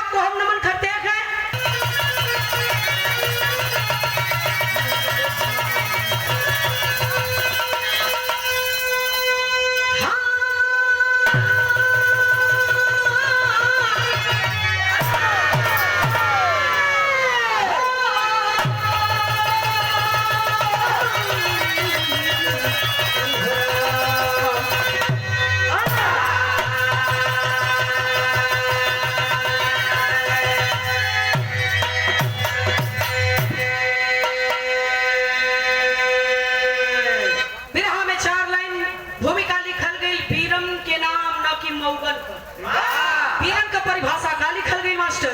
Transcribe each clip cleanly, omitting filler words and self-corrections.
आपको हम नमन करते हैं। वीरन का परिभाषा का लिखल गई मास्टर।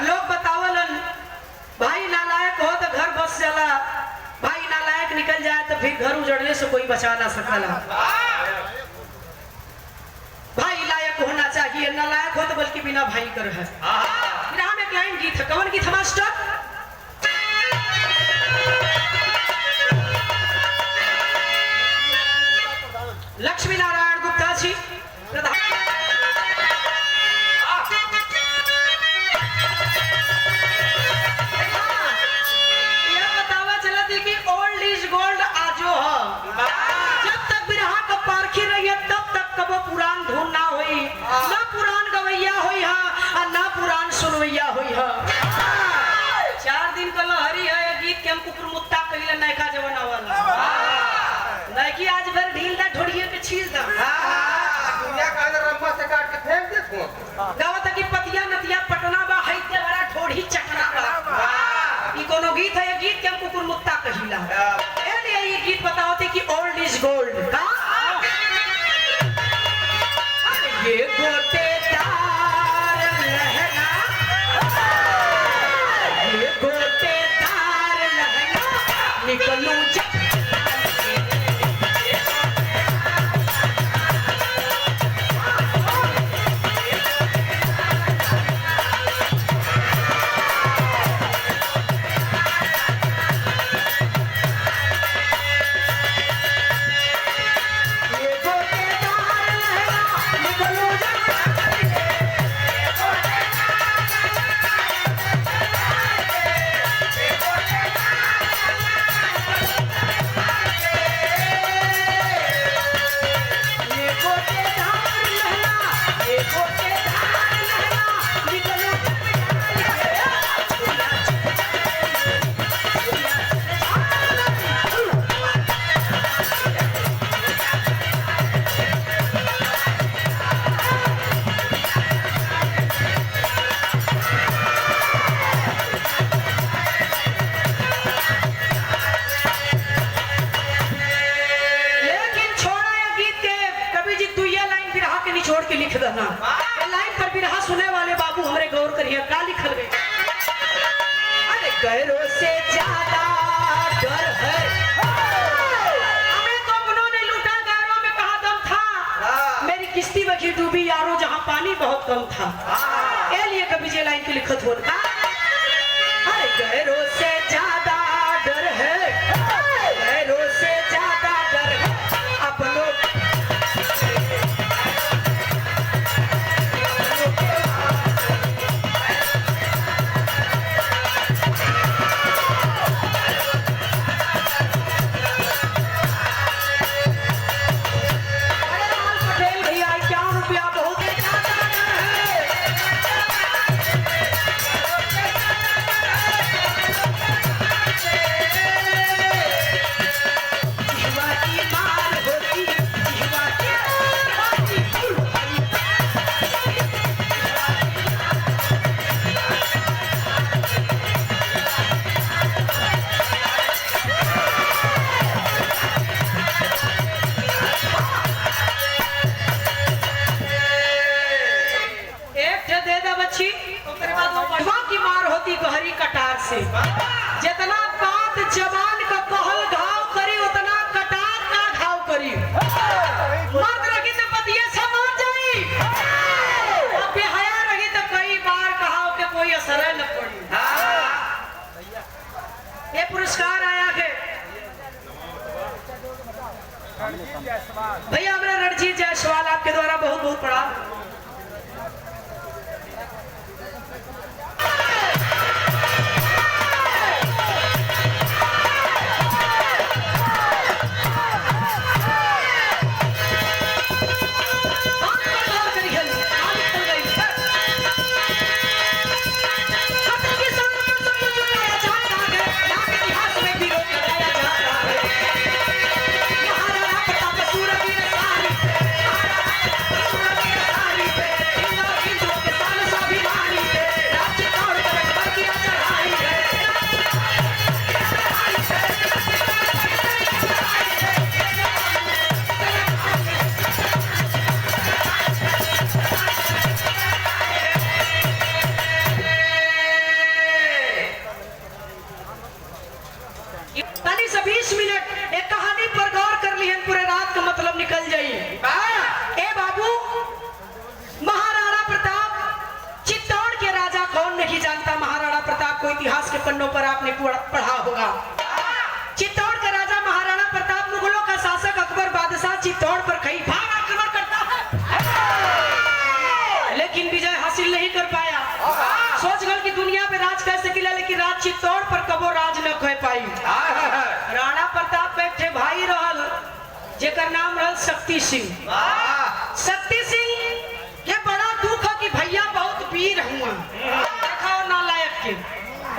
लोग बतावलन भाई नालायक हो तो घर बस जाला, भाई नालायक निकल जाए तो फिर घर उजड़ने से कोई बचा ना सकला। भाई लायक होना चाहिए, नालायक हो तो बल्कि बिना भाई कर है। हम एक लाइन गीत है, कौन गीत है मास्टर? लक्ष्मी नारायण गुप्ता जी प्रधान। पुरान धुन ना होई, ना पुरान गवैया होई हा, ना पुरान सुनवैया होई हा। 4 दिन का लहरी है गीत के हम कुकुर मुत्ता कहिला नयका जवाना वाला। नयकी आज भर ढील दा ढोड़िए के छील दा। दुनिया का रम्मा से काट के फेंक दे तू। गावत की पतिया नतिया पटना बा हैते बड़ा ढोड़ी चकना बा। ई कोनो गीत है, ये गीत के हम कुकुर मुत्ता कहिला। ए लिए ये गीत बताओ थे कि ओल्ड इज गोल्ड का ये गोटेदार लहंगा, ये गोटेदार लहंगा निकलूं छोड़ के लिख देना। लाइन पर बिरहा सुने वाले बाबू हमरे गौर करिए का लिखल गए। अरे गैरों से ज्यादा डर है हमें तो अपनों ने लूटा, गैरों में कहा दम था। मेरी किश्ती बची डूबी यारों जहां पानी बहुत कम था। ये लिए कभी जे लाइन की लिखत हो। अरे गैरों से ज्यादा डर है, गैरों से ज्यादा डर है अपनों। से। जितना बात जवान का कहल घाव करी उतना कटार का घाव करी। मर्द रही तो पतिये समान जाई, अब बेहया रही तो कई बार कहा के कोई असर न पड़ी। ये पुरस्कार आया है भैया हमारा रणजीत जायसवाल आपके द्वारा बहुत बहुत पड़ा। इतिहास के पन्नों पर आपने पढ़ा होगा। चित्तौड़ का राजा महाराणा प्रताप मुगलों का शासक अकबर बादशाह चित्तौड़ पर कई बार आक्रमण करता है, लेकिन विजय हासिल नहीं कर पाया। सोच गल की दुनिया पे राज कैसे किला, लेकिन राज चित्तौड़ पर कबो राज न कर पाई। राणा प्रताप पे थे भाई रहल जेकर नाम रहल शक्ति सिंह। शक्ति सिंह के बड़ा दुख है कि भैया बहुत वीर हुआ, देखा नालायक के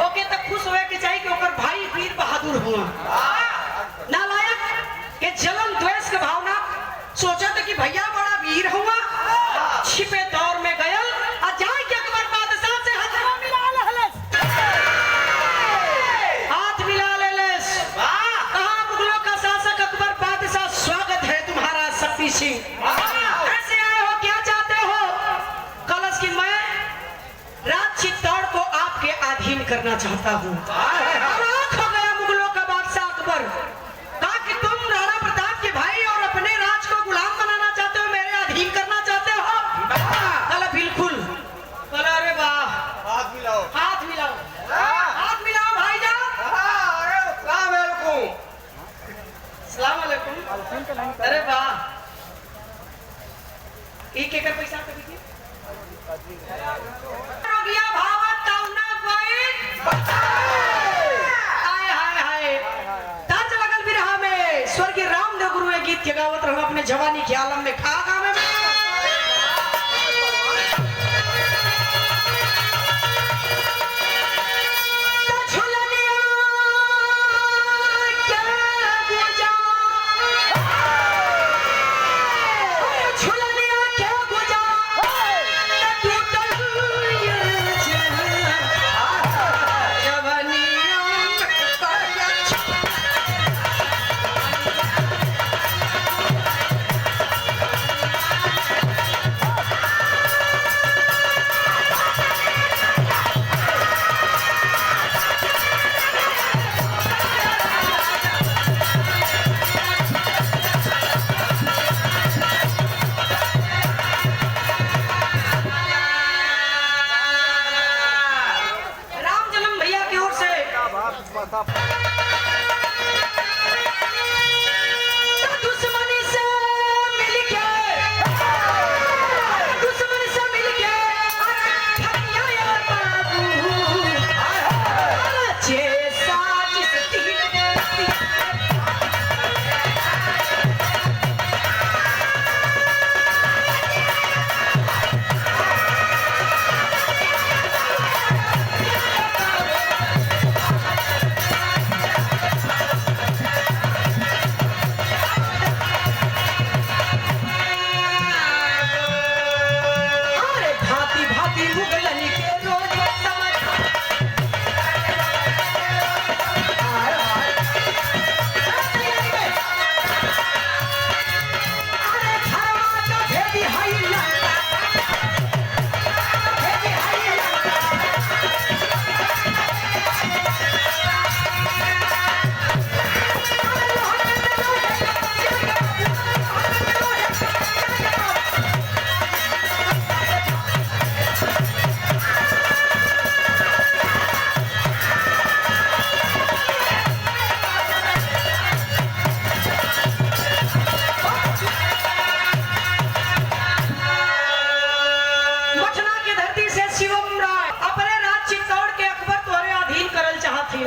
ओके तक खुश होए के चाहिए कि ओकर भाई वीर बहादुर हुआ। नालायक के जलन द्वेष के भावना सोचा था कि भैया बड़ा वीर हुआ, छिपे दौर में गयल और जाए के अकबर बादशाह से हाथ मिला लेलेस। कहा मुगलों का शासक अकबर बादशाह स्वागत है तुम्हारा शक्ति सिंह, ऐसे आए हो क्या चाहते हो? कलश की मैं राज चित्तौड़ को आपके अधीन करना चाहता हूँ। हो गया मुगलों का बादशाह अकबर, कहा कि तुम राणा प्रताप के भाई और अपने राज को गुलाम बनाना चाहते हो, मेरे अधीन करना चाहते हो? कहा बिल्कुल। कहा अरे वाह, हाथ मिलाओ, हाथ मिलाओ, हाथ मिलाओ भाईजान। अस्सलाम वालेकुम। अरे वाह, एक एक पैसा कभी की रोगिया भावत ताउना कोई हाय हाय हाय ताज लगल बिरहा में स्वर्गीय रामदेव गुरु एक गीत के गावत रहो अपने जवानी के आलम में खा गावे में।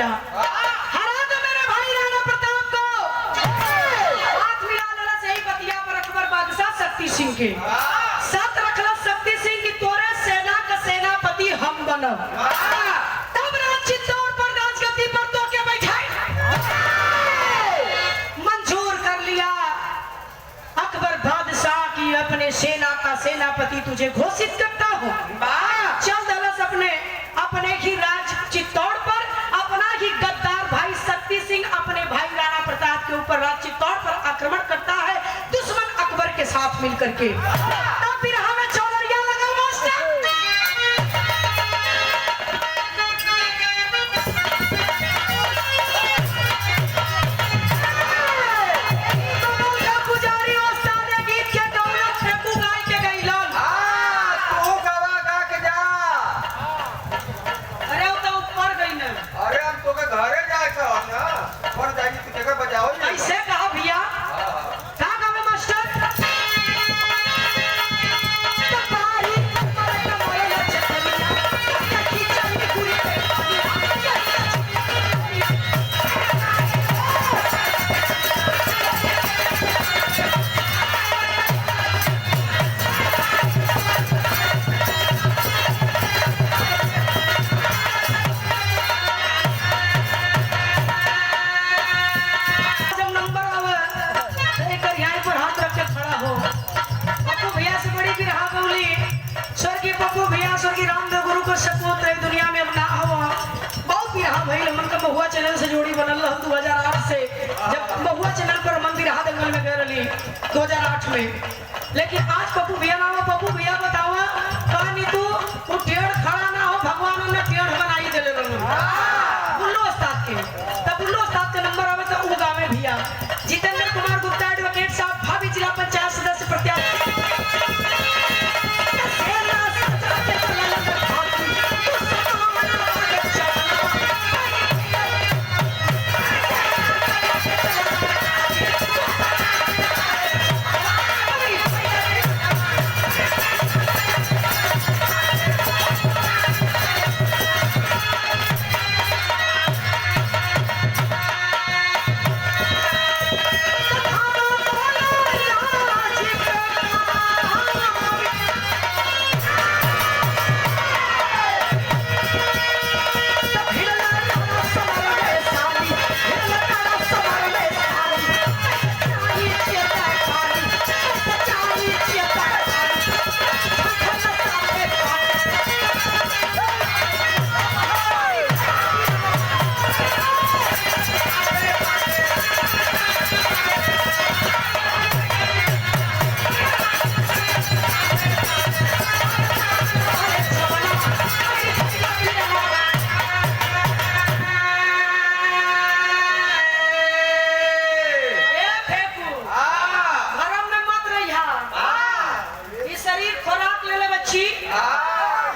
भैया, हरा दो मेरे भाई राणा प्रताप को। हाथ मिला लेला सही बतिया पर अकबर बादशाह शक्ति सिंह के साथ रखला शक्ति सिंह की तोरे सेना का सेनापति हम बनब। तब राज चित्तौड़ पर राजगद्दी पर तो के बैठाई मंजूर कर लिया। अकबर बादशाह की अपने सेना का सेनापति तुझे घोषित करता हूँ। चल दलस अपने अपने ही राज चित्तौड़ पर अपना ही गद्दार भाई शक्ति सिंह अपने भाई राणा प्रताप के ऊपर राज चित्तौड़ पर आक्रमण करता है दुश्मन अकबर के साथ मिलकर के। तब फिर हमें चौधरिया लगा पुजारी उस्ताद गीत के दौलत फेंकू गाय के गईलन। तू गवा गा के जा। अरे वो तो ऊपर गई न। अरे हम तो के घरे जाए छ ना और जाई तू जगह बजाओ जी। ऐसे कहा भैया का गावे मास्टर तबारी मरे मरे चकरिया की चली पूरी पे जब नंबर आवे तो एक यहाँ पर हाथ रख के खड़ा हो। पप्पू भैया से बड़ी बिरहा गौली स्वर्गीय पप्पू भैया स्वर्गीय रामदेव गुरु को सपूत रही दुनिया में अब ना हो। बहुत बिरहा भइल मन का महुआ चैनल से जोड़ी बनल रह 2008 से जब महुआ चैनल पर मन बिरहा दंगल में गए रही 2008 में। लेकिन आज पप्पू भैया ना हो। पप्पू भैया बतावा कहानी तू टेढ़ खड़ा ना हो भगवान ने टेढ़ बनाई देले रहू बुल्लो उस्ताद के। तब बुल्लो उस्ताद के नंबर आवे तो वो गावे भैया जितेंद्र कुमार गुप्ता एडवोकेट साहब भाभी जिला पंचायत सदस्य प्रत्याशी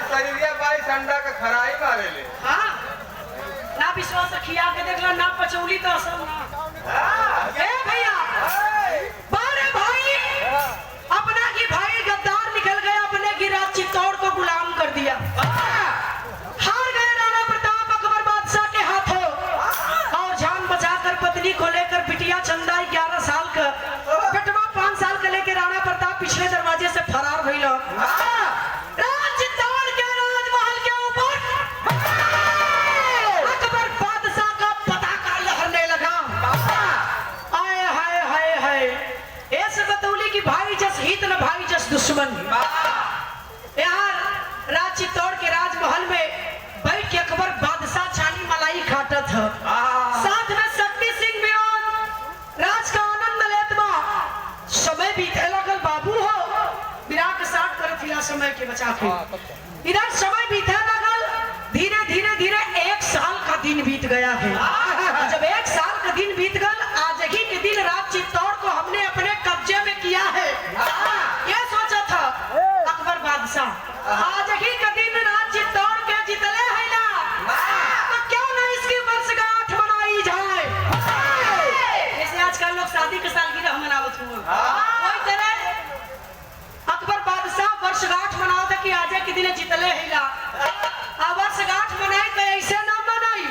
शरीरिया बाई ठंडा का खराई मारे ले। हाँ ना विश्वास खिया के देखला ना पचौली तो असल ना। ए भैया बारे भाई अपना की भाई गद्दार निकल गया अपने की राज चित्तौड़ को गुलाम कर दिया। हार गए राणा प्रताप अकबर बादशाह के हाथों और जान बचाकर पत्नी को लेकर बिटिया चंदा 11 साल का बेटवा 5 साल का लेकर राणा प्रताप पिछले दरवाजे से फरार भइल। दुश्मन यार राज चित्तौड़ के राजमहल में बैठ के अकबर बादशाह छानी मलाई खाटा था। साथ में शक्ति सिंह भी राज का आनंद लेत बा। समय बीते लगल बाबू हो विराट साठ कर थिला समय के बचा के इधर समय बीते लगल धीरे धीरे धीरे 1 साल का दिन बीत गया है। जब 1 साल का दिन बीत गल आज ही के दिन राज चित्तौड़ को हमने अपने कब्जे में किया है। ये सोचा था अकबर बादशाह आज ही का दिन राज चित्तौड़ के जितले है ना तो क्यों ना इसकी वर्षगांठ मनाई जाए। जैसे आजकल लोग शादी की सालगिरह मनावत हुआ वही तरह अकबर बादशाह वर्षगांठ मनाओ था कि आज के दिन जितले है ना वर्षगांठ मनाए तो ऐसे ना मनाई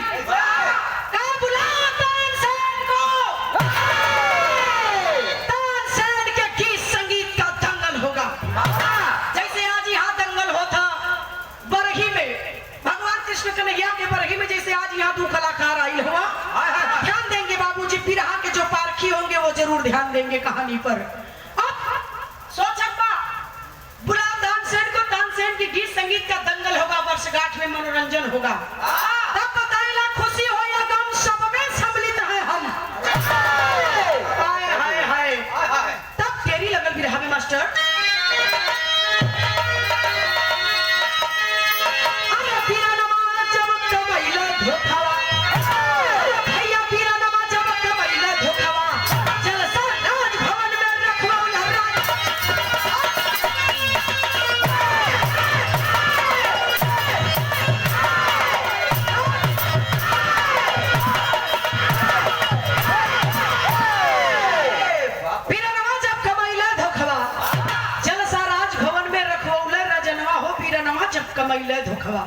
ध्यान देंगे कहानी पर। अब सोचब्बा बुला तानसेन को, तानसेन की गीत संगीत का दंगल होगा, वर्षगांठ में मनोरंजन होगा। तब बताइला खुशी हो या गम सब में सम्मिलित है हम। हाय हाय हाय। तब तेरी लगल बिरहा में मास्टर कमैले धोखवा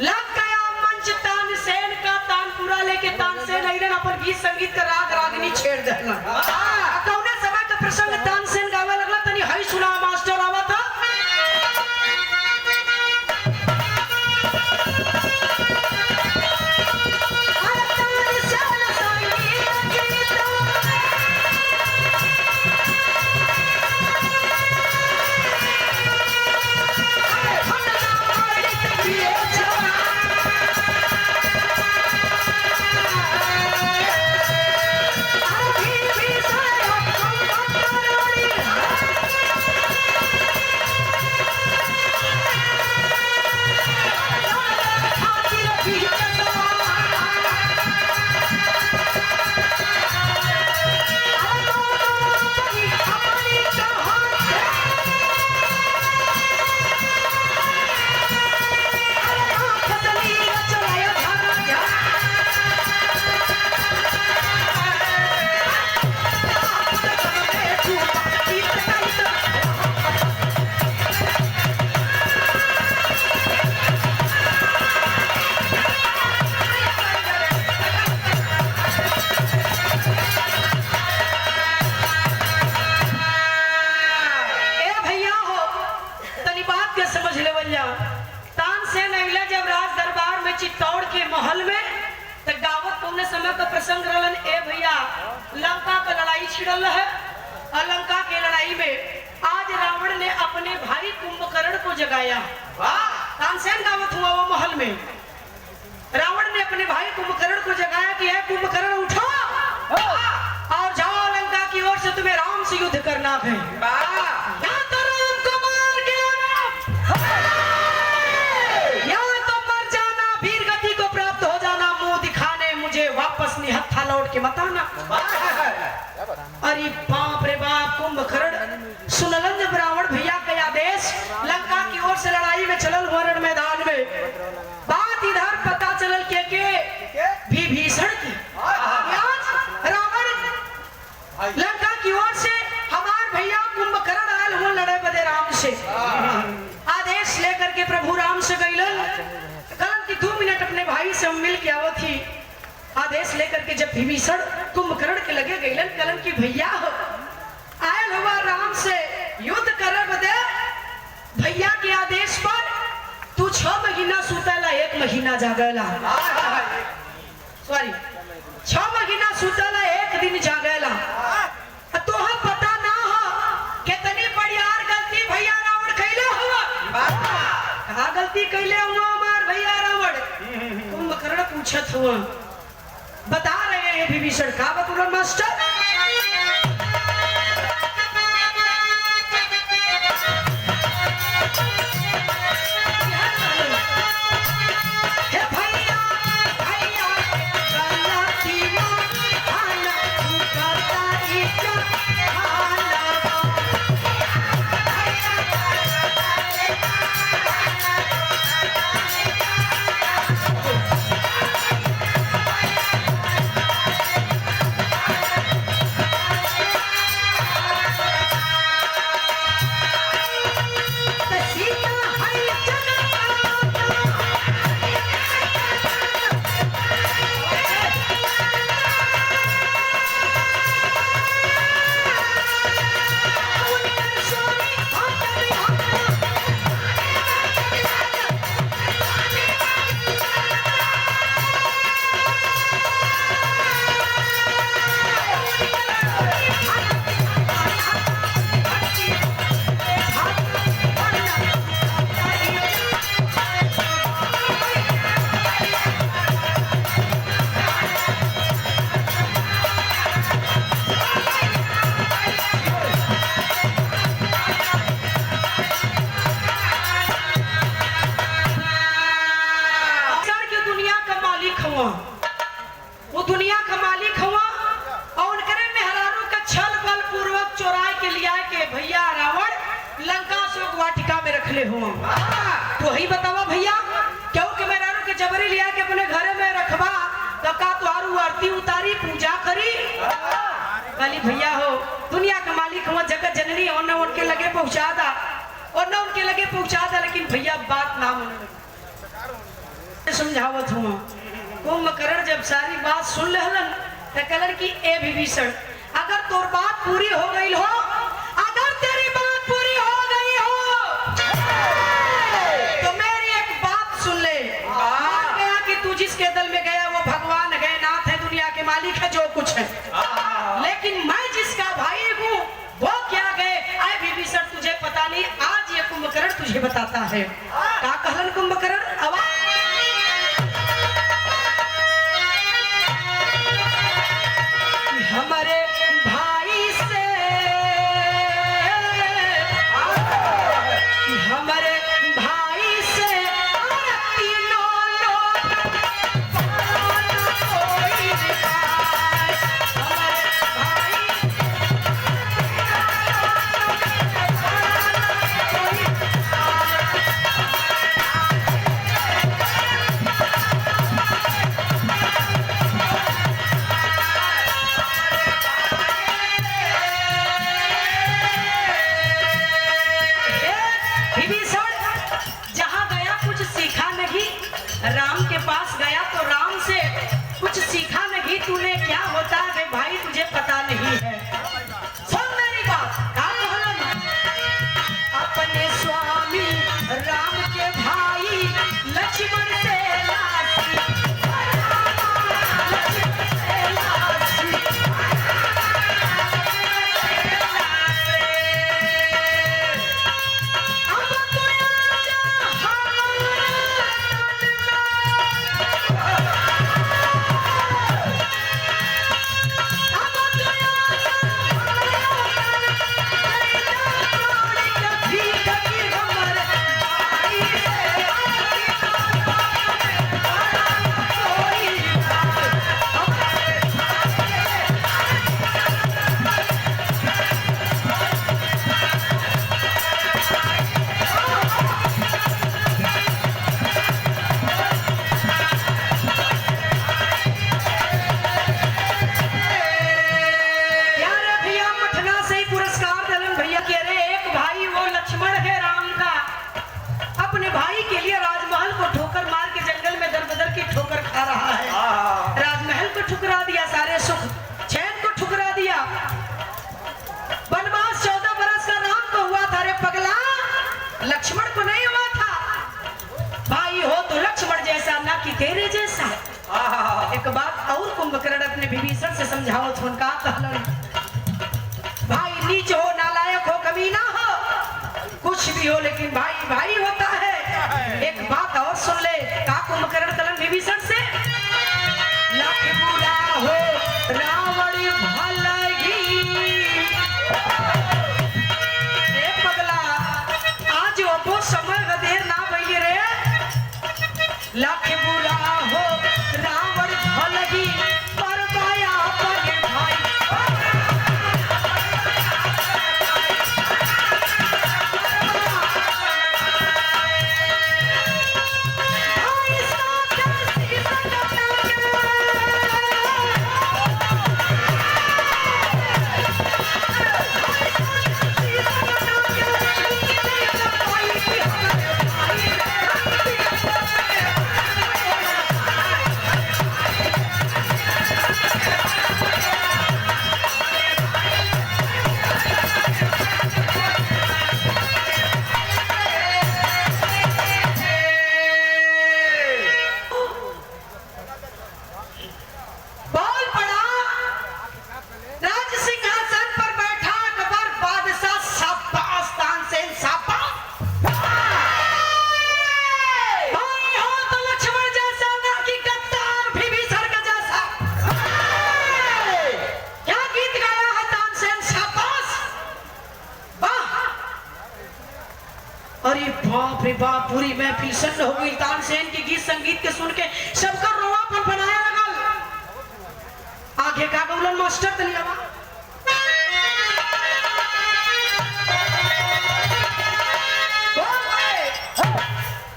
लंका मंच तानसेन का तानपुरा लेके तानसेन आइरन अपन गीत संगीत का राग रागनी छेड़ देला। कौने समय का प्रसंग तानसेन गावे लगला तनी हई सुना मास्टर आवा था। चित्तौड़ के महल में तो गावत कौने समय का प्रसंग रहलन। ए भैया लंका का लड़ाई छिड़ल है और लंका के लड़ाई में आज रावण ने अपने भाई कुंभकर्ण को जगाया। तानसेन गावत हुआ वो महल में रावण ने अपने भाई कुंभकर्ण को जगाया कि है कुंभकर्ण उठो और जाओ लंका की ओर से तुम्हें राम से युद्ध करना है। वापस निहत्था लौट के बताना। अरे बाप रे बाप कुंभकर्ण सुनलन जब रावण भैया का आदेश लंका की ओर से लड़ाई में चलल रण मैदान में बात इधर पता चलल के विभीषण की। रावण लंका की ओर से हमार भैया कुंभकर्ण आयल हुए लड़े बदे राम से। आदेश लेकर के प्रभु राम से गइलन कलन की 2 मिनट अपने भाई से मिल के आवत थी। आदेश लेकर के जब विभीषण कुंभकर्ण के लगे गइलन कलन की भैया हो आयल हुआ राम से युद्ध करे बदे भैया के आदेश पर तू 6 महीना सुतला 1 महीना जागला। सॉरी 6 महीना सुतला 1 दिन जागला। तो हम पता ना हो कितनी बड़ी यार गलती भैया रावण कैले हुआ। कहा गलती कैले हुआ हमार भैया रावण? कुंभकर्ण पूछत हुआ बता रहे हैं विभीषण का बतूर मास्टर। हुआ, वो दुनिया का मालिक हुआ और उनकरे मेहरारू का छल बल पूर्वक चोराए के लिया के भैया रावण लंका से वाटिका में रख ले हुआ। तो वही बतावा भैया, क्योंकि मेहरारू के जबरी लिया के अपने घर में रखवा तो का तुहारू आरती उतारी पूजा करी। काली भैया हो, दुनिया का मालिक हुआ, जगत जननी और न उनके लगे पहुंचा दा और न उनके लगे पहुंचा दा, लेकिन भैया बात ना होने समझावत हुआ। कुंभकर्ण जब सारी बात सुन लहलन तो कहलन कि ए विभीषण, अगर तोर बात पूरी हो गई हो, अगर तेरी बात पूरी हो गई हो तो मेरी एक बात सुन ले। मान गया कि तू जिसके दल में गया वो भगवान है, नाथ है, दुनिया के मालिक है, जो कुछ है, लेकिन मैं जिसका भाई हूँ वो क्या गए। आए विभीषण, तुझे पता नहीं, आज ये कुंभकर्ण तुझे बताता है। क्या कहलन कुंभकर्ण? आवाज हमारे भाई से, हमारे भाई से तीनों लोग कोई हमारे राम के पास गया तो राम से कुछ सीखा नहीं। तूने क्या होता है भाई, तुझे पता नहीं है। सुन मेरी बात, अपने स्वामी राम के भाई लक्ष्मण से लक्ष्मण को नहीं हुआ था। भाई हो तो लक्ष्मण जैसा, ना कि तेरे जैसा। एक बात और कुंभकर्ण अपने विभीषण से समझाओ तो उनका कहलन, भाई नीच हो, नालायक हो, कमीना हो, कुछ भी हो, लेकिन भाई भाई होता है। एक बात और सुन ले। का कुंभकर्ण कहलन विभीषण से, लाख बुरा हो रावण भलगी। समय देर ना भइले रे, लाख बुरा हो रावण भलगी, पर दया पगे भाई। अरे बाप रे बाप, पूरी महफिल सन्न हो गई। तानसेन के गीत संगीत के सुन के सबका रोआ फनफनाया। कौन मास्टर तनी आवा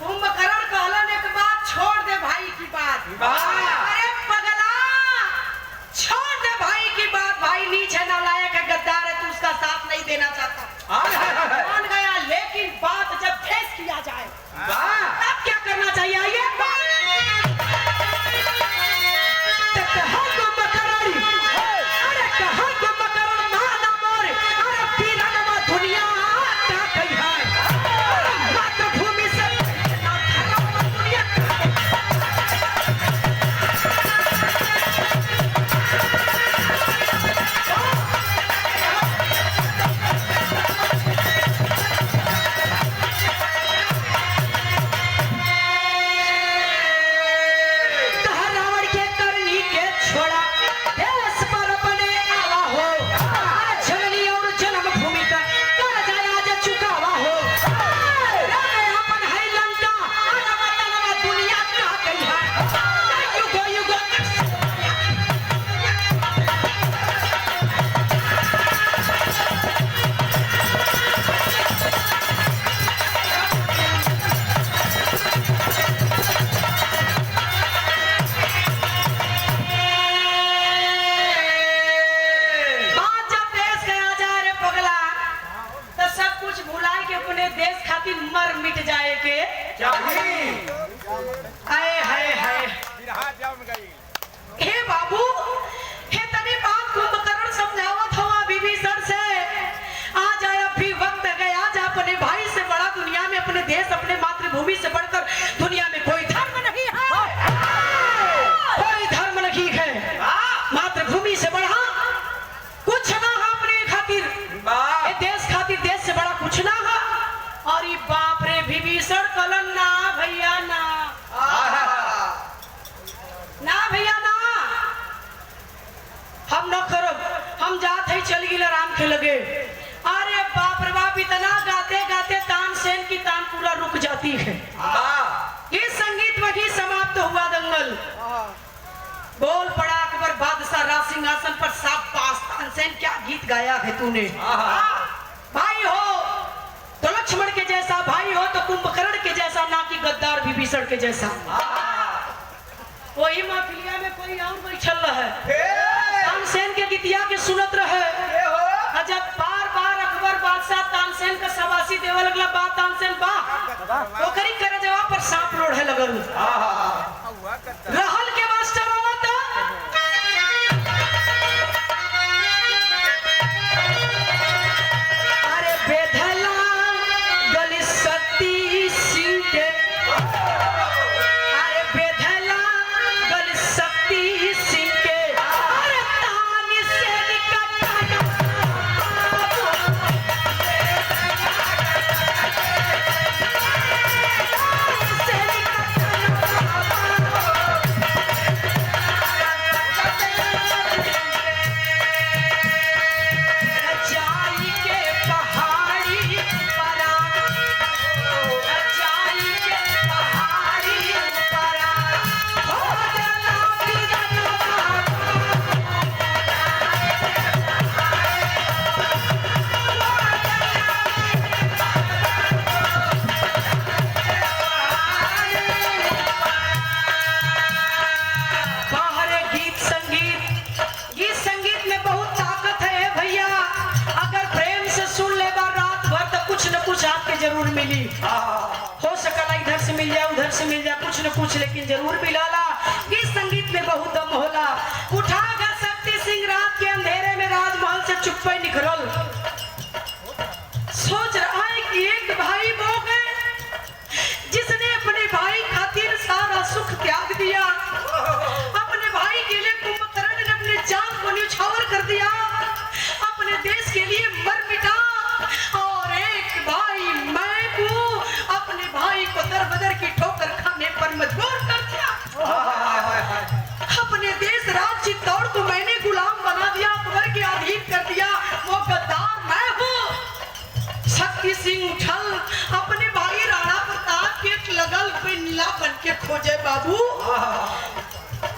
कुंभकर्ण कहलन एक बात छोड़ दे भाई की बात। अरे पगला छोड़ दे भाई की बात, भाई नीचे नालायक है, गद्दार है, तू उसका साथ नहीं देना चाहता। मान गया, लेकिन बात जब फेस किया जाए तब क्या करना चाहिए? आइए मर मिट जाए के आए हाय हाय हे बाबू हे तनी बात कुंभकर्ण समझावत हवा विभीषण से। आ जाए अभी वक्त गया, जा अपने भाई से बड़ा दुनिया में, अपने देश अपने मातृभूमि से बढ़कर दुनिया में कोई धर्म नहीं है, कोई धर्म नहीं है। मातृभूमि से बढ़ा कुछ ना है अपने खातिर, देश खातिर देश से बड़ा कुछ ना है। और ये बाप रे विभीषण कलन ना भैया ना, ना भैया ना, हम न करब, हम जात है चल गिल राम के लगे। अरे बाप रे बाप, इतना गाते गाते तानसेन की तान पूरा रुक जाती है। ये संगीत वही समाप्त हुआ दंगल। बोल पड़ा अकबर बादशाह राज सिंहासन पर, शाबाश तानसेन क्या गीत गाया है तूने। भाई हो तो लक्ष्मण के जैसा, भाई हो तो कुंभकर्ण के जैसा, ना कि गद्दार विभीषण के जैसा। वही महफिलिया में कोई और बैठल रहे, तानसेन के गीतिया के सुनत रहे। जब बार बार अकबर बादशाह तानसेन का शाबाशी देवे लगला, बा तानसेन बा, ओकरी करे जवाब पर सांप लोढ़े लगल। रहल के मास्टर आवत अरे बेधला गली सती सिंह के, अरे बेधला गली सती सिंह के, अरे तानी से निकट जरूर मिली। हो सकला इधर से मिल जाए उधर से मिल जाए, कुछ न कुछ लेकिन जरूर मिलाला। इस संगीत में बहुत दम होला। उठागा शक्ति सिंह रात के अंधेरे में राजमहल से चुप्पे निकलल, सोच रहा है कि एक भाई वो है जिसने अपने भाई खातिर सारा सुख त्याग दिया, अपने भाई के लिए कुंभकर्ण ने अपने जान को न्यौछावर कर दिया, अपने देश के लिए मर मिटा। और एक भाई मैं हूँ, अपने भाई को दर बदर की ठोकर खाने पर मजबूर कर दिया। अपने देश राज चित्तौड़ को मैंने गुलाम बना दिया, अकबर के अधीन कर दिया। वो गद्दार मैं हूँ। शक्ति सिंह उछल अपने भाई राणा प्रताप के लगल पे नीला बन के खोजे बाबू।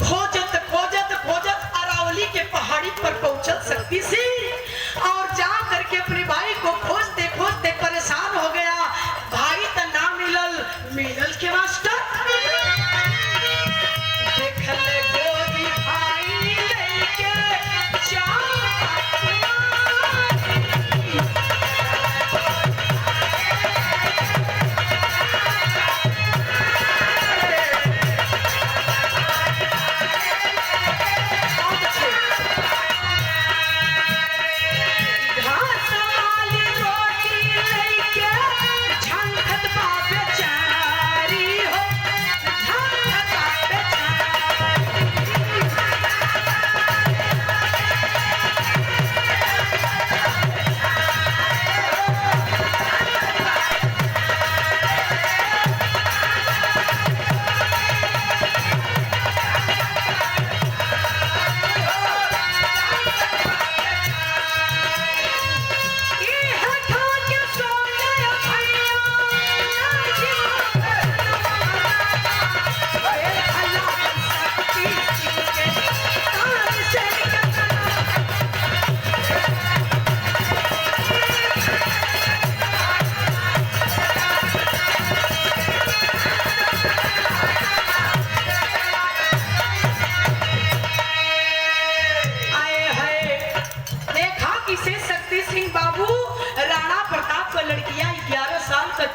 खोजत खोजत खोजत अरावली के पहाड़ी पर शक्ति सिंह और जा करके अपने भाई को खोजते खोजते परेशान हो गया। भाई तो ना मिलल, मिलल के मास्टर देखल गोदी भाई लेके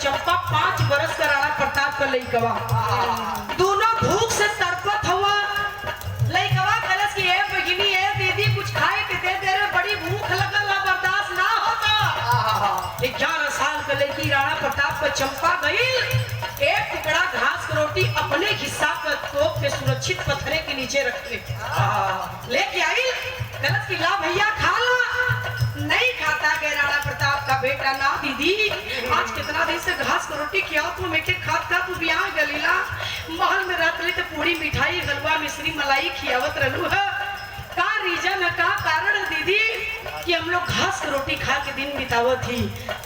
चंपा 5 बरस का राणा प्रताप का लइकवा दोनों भूख से तड़पत हुआ। लइकवा कलश की है बगिनी है दीदी कुछ खाए के दे दे रे, बड़ी भूख लगल है, बर्दाश्त ना होता। 11 साल का लड़की राणा प्रताप का चंपा गई, एक टुकड़ा घास की रोटी अपने हिस्सा का तोप के सुरक्षित पत्थरे के नीचे रख लेके आई। कलश की ला भैया खा ला। नहीं खाता के राणा प्रताप का बेटा ना दीदी आज कितना दिन से घास को रोटी खिया तू मेके खात खा तू बियाह गलीला महल में रहत ले तो पूरी मिठाई हलवा मिश्री मलाई खियावत रहलू है। का रीजन है का कारण है दीदी कि हम लोग घास की रोटी खा के दिन बितावत थी।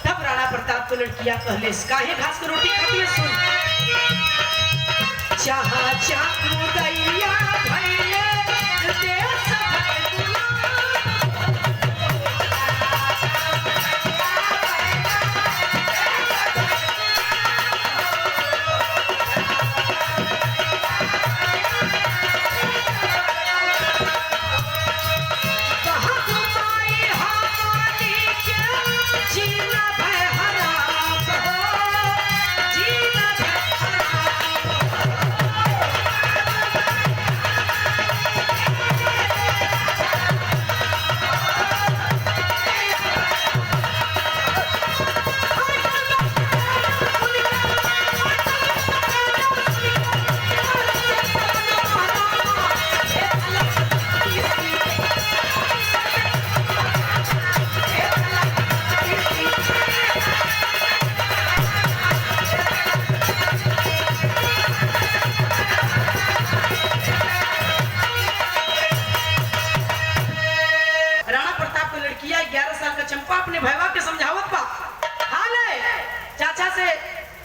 तब राणा प्रताप को लड़कियां कहले काहे घास की रोटी खाती है सुन चाहा चाकू दैया भैले देश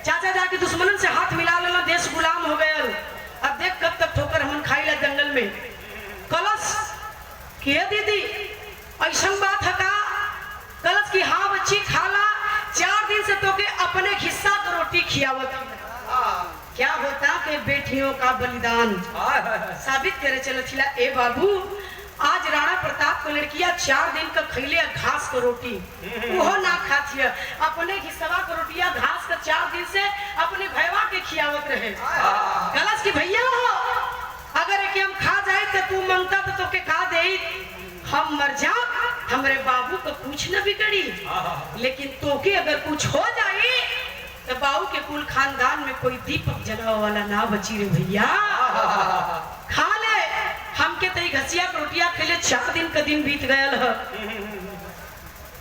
चाचा जाके दुश्मनन से हाथ मिला लेना देश गुलाम हो गया। अब देख कब तक ठोकर हमन खाई ला जंगल में। कलश के दीदी ऐसा बात है का? कलश की हाँ बच्ची खाला 4 दिन से तो के अपने हिस्सा तो रोटी खियावत। क्या होता कि बेटियों का बलिदान साबित करे चलो थिला। ए बाबू आज राणा प्रताप को लड़कियां 4 दिन का खैले घास को रोटी वो ना खाती है। अपने हिस्सा को रोटियां घास का 4 दिन से अपने भैया के खियावत रहे। कलश की भैया हो अगर एक हम खा जाए तो तू मांगता तो के खा दे हम मर जा हमारे बाबू को कुछ न बिगड़ी, लेकिन तो के अगर कुछ हो जाए तो बाबू के कुल खानदान में कोई दीपक जलाने वाला ना बची रे भैया। खा ले हमके तई घसिया रोटियां खेले 4 दिन का दिन बीत गयल है।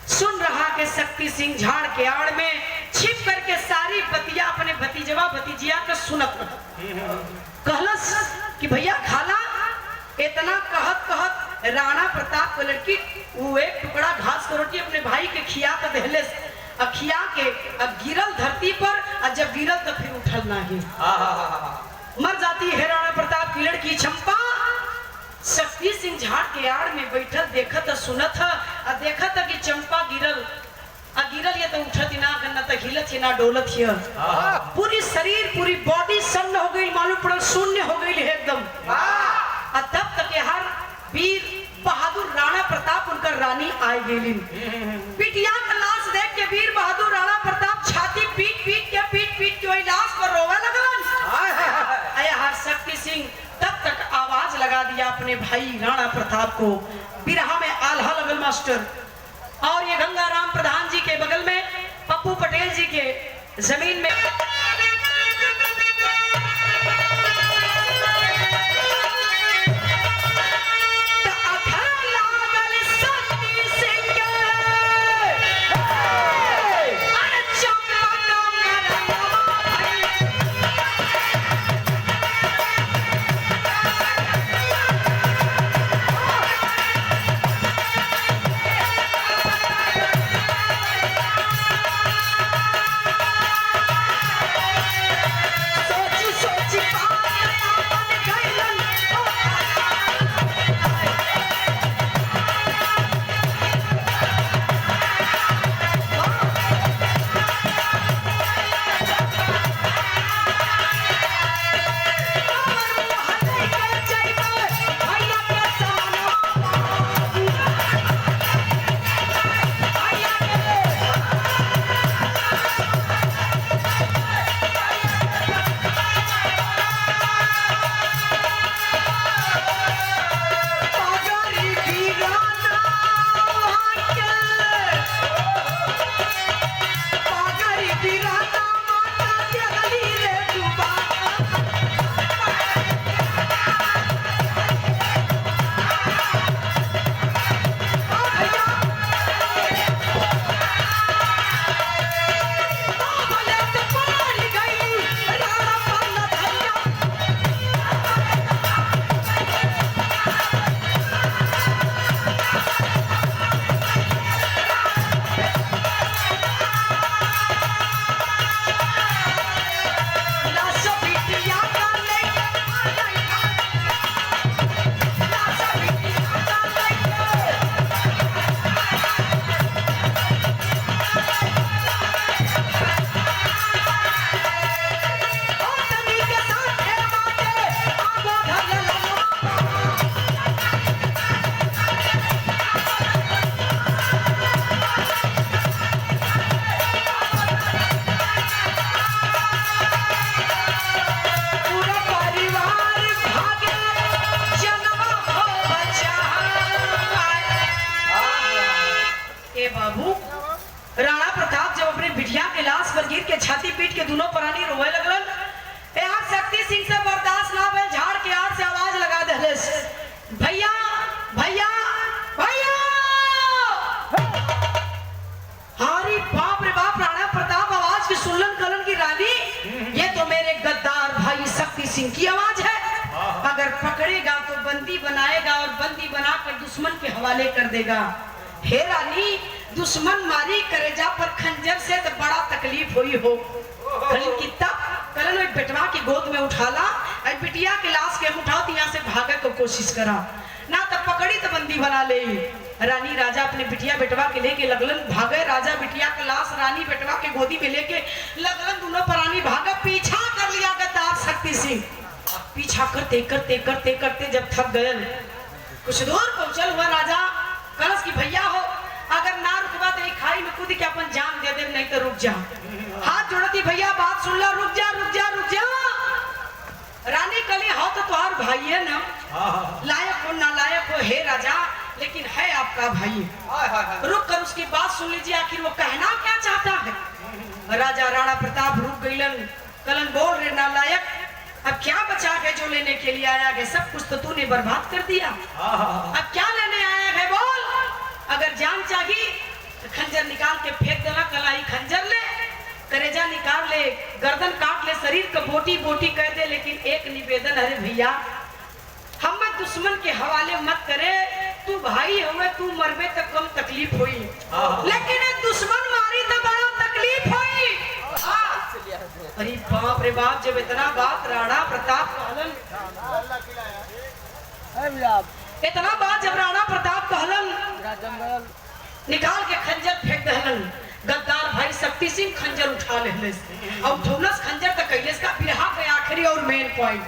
सुन रहा के शक्ति सिंह झाड़ के आड़ में छिप करके सारी बतिया अपने भतीजवा भतीजिया का सुनत कहलस कि भैया खाला। इतना कहत कहत राणा प्रताप को लड़की वो एक टुकड़ा घास की रोटी अपने भाई के खिया कर दहले खिया के अब गिरल धरती पर और जब गिरल तो फिर उठल नहीं मर जाती है। राणा प्रताप की लड़की चंपा शक्ति सिंह झाड़ के आड़ में बैठल देखत सुनत आ देखत कि चंपा गिरल आ गिरल ये तो उठत ना करना तो हिलत ना डोलत हिय पूरी शरीर पूरी बॉडी सन्न हो गई मालूम पड़ल शून्य हो गई है एकदम आ तब तक हर वीर बहादुर राणा प्रताप उनकर रानी आई गेली पिटिया का लाश देख के वीर बहादुर राणा प्रताप छाती पीट के वही लाश पर रोवे लगलन आया हर शक्ति सिंह तब तक आवाज लगा दिया अपने भाई राणा प्रताप को बिरहा में आल्हा लगल मास्टर और ये गंगाराम प्रधान जी के बगल में पप्पू पटेल जी के जमीन में छाती पीट के दोनों प्राणी रोए लगलन यार शक्ति सिंह से बर्दाश्त ना भइल झाड़ के आड़ से आवाज लगा देले भैया भैया भैया हारी बाप रे बाप राणा प्रताप आवाज की सुनलन कलन की रानी ये तो मेरे गद्दार भाई शक्ति सिंह की आवाज है अगर पकड़ेगा तो बंदी बनाएगा और बंदी बनाकर दुश्मन के हवाले कर देगा हे रानी दुश्मन मारी करेजा पर खंजर से तो बड़ा तकलीफ हुई हो कलन बेटवा की गोद में उठाला बिटिया के लाश के उठाओ यहाँ से भागे को कोशिश करा ना तो पकड़ी तो बंदी बना ले रानी राजा अपने बिटिया बेटवा के लेके लगलन भागे राजा बिटिया के लाश रानी बेटवा के गोदी में लेके लगलन दोनों प्राणी भागा पीछा कर लिया गद्दार शक्ति सिंह पीछा करते करते करते करते जब थक गए कुछ दूर पहुंचल हुआ राजा कलश की भैया हो अगर ना रुकवा तो खाई में कूद के अपन जान दे दे नहीं तो रुक जा हाथ जोड़ती भैया बात सुन ला रुक जा रुक जा रुक जा रानी कली हो तो तुम्हार भाई है ना लायक हो ना लायक हो हे राजा लेकिन है आपका भाई रुक कर उसकी बात सुन लीजिए आखिर वो कहना क्या चाहता है राजा राणा प्रताप रुक गईलन कलन बोल रहे ना लायक अब क्या बचा है जो लेने के लिए आया है सब कुछ तो तूने बर्बाद कर दिया अब क्या लेने आया है बोल अगर जान चाहिए तो खंजर निकाल के फेंक देना कलाई खंजर ले करेजा निकाल ले गर्दन काट ले शरीर का बोटी बोटी कर दे लेकिन एक निवेदन अरे भैया हम दुश्मन के हवाले मत करे तू भाई हमें तू मरबे तो कम तकलीफ हुई लेकिन दुश्मन मारी तो बड़ा तकलीफ हुई अरे बाप रे बाप जब इतना बात राणा प्रताप कहलन इतना बात जब राणा प्रताप कहलन निकाल के खंजर फेंक दहलन। गद्दार भाई शक्ति सिंह खंजर उठा लेले और उठौलस खंजर तक कैलेस का बिरहा के आखिरी और मेन पॉइंट।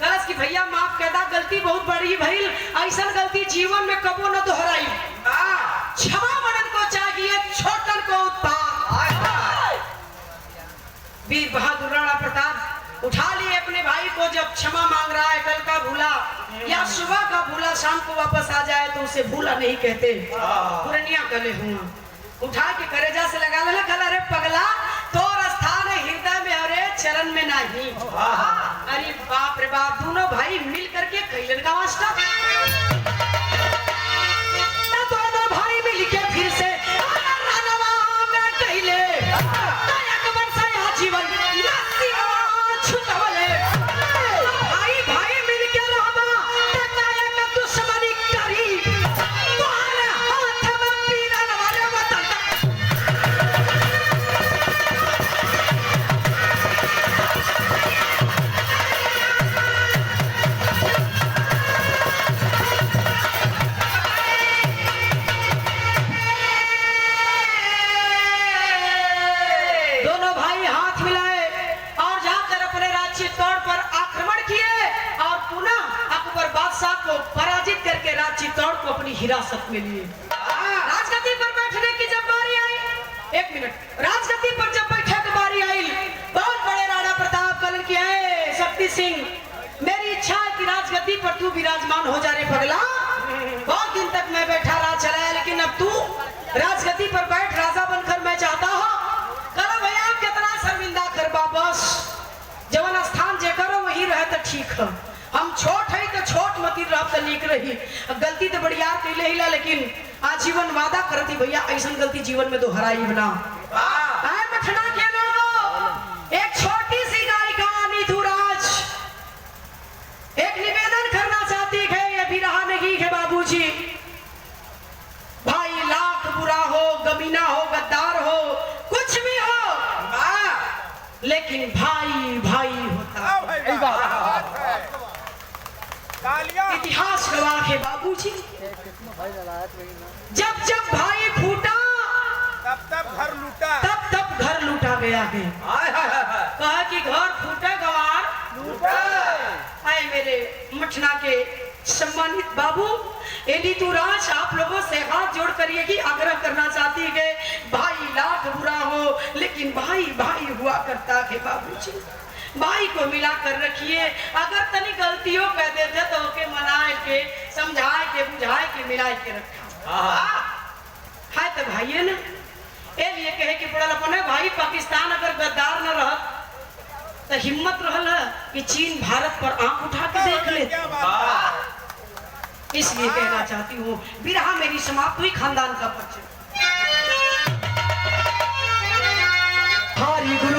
कलश की भैया माफ कहता गलती बहुत बड़ी भइल, ऐसा गलती जीवन में कबो न दोहराई। क्षमा मनन को चाहिए छोटन को उत्पाद। वीर बहादुर राणा प्रताप उठा लिए अपने भाई को, जब क्षमा मांग रहा है कल का भूला या सुबह का भूला शाम को वापस आ जाए तो उसे भूला नहीं कहते, पुरनिया कले हुआ। उठा के करेजा से लगा लेला, कल अरे पगला तोर स्थान है हृदय में अरे चरण में नहीं। अरे बाप रे बाप, दोनों भाई मिल करके कैलन का वास्ता, दोनों भाई मिल के फिर से रानवा में कैले अकबर से जीवन छुटवले। भाई भाई मिल के रहबा तक दुश्मनी करी, तुम्हारे हाथ में पीरन वाले वतन पराजित करके चित्तौड़ को अपनी हिरासत में लिए। राजगद्दी पर बैठने की जब बारी आई, एक मिनट, राजगद्दी पर जब बैठने की बारी आई, बहुत बड़े राणा प्रताप कलन की है शक्ति सिंह, मेरी इच्छा है कि राजगद्दी पर तू विराजमान हो जा रे पगला। बहुत दिन तक मैं बैठा रहा चला, लेकिन अब तू राजगद्दी पर बैठ राजा बनकर मैं चाहता हूँ। कल भैया कितना शर्मिंदा कर वापस जवन स्थान जे करो वही रहे तो ठीक है। हम छोट है तो छोट मती रह तो नीक रही, गलती तो बड़ी यार कैले हिला, लेकिन आजीवन वादा करती भैया ऐसा गलती जीवन में दोहराई बना। मठना के लोगों, एक छोटी सी गायिका नीतू राज एक निवेदन करना चाहती है, ये भी रहा नहीं है बाबूजी। भाई लाख बुरा हो, गमीना हो, गद्दार हो, कुछ भी हो, लेकिन भाई भाई होता है। इतिहास गवाह है बाबूजी, जब जब भाई फूटा तब तब घर लूटा, तब तब घर लूटा गया है। कहा कि घर फूटा गवार लूटा। आए मेरे मठना के सम्मानित बाबू नीतू राज, आप लोगों से हाथ जोड़ कर यही आग्रह करना चाहती है, भाई लाख बुरा हो लेकिन भाई भाई हुआ करता है बाबूजी। भाई को मिला कर रखिए, अगर तनी गलतियों कह देते तो ओके मनाए के समझाए के बुझाए के मिलाए के रखा है तो भाई ना। ए लिए कहे कि पड़ल अपने भाई पाकिस्तान अगर गद्दार न रहत तो हिम्मत रहल कि चीन भारत पर आंख उठा के देख ले। इसलिए कहना चाहती हूँ बिरहा मेरी समाप्त हुई, खानदान का पक्ष। हरि गुरु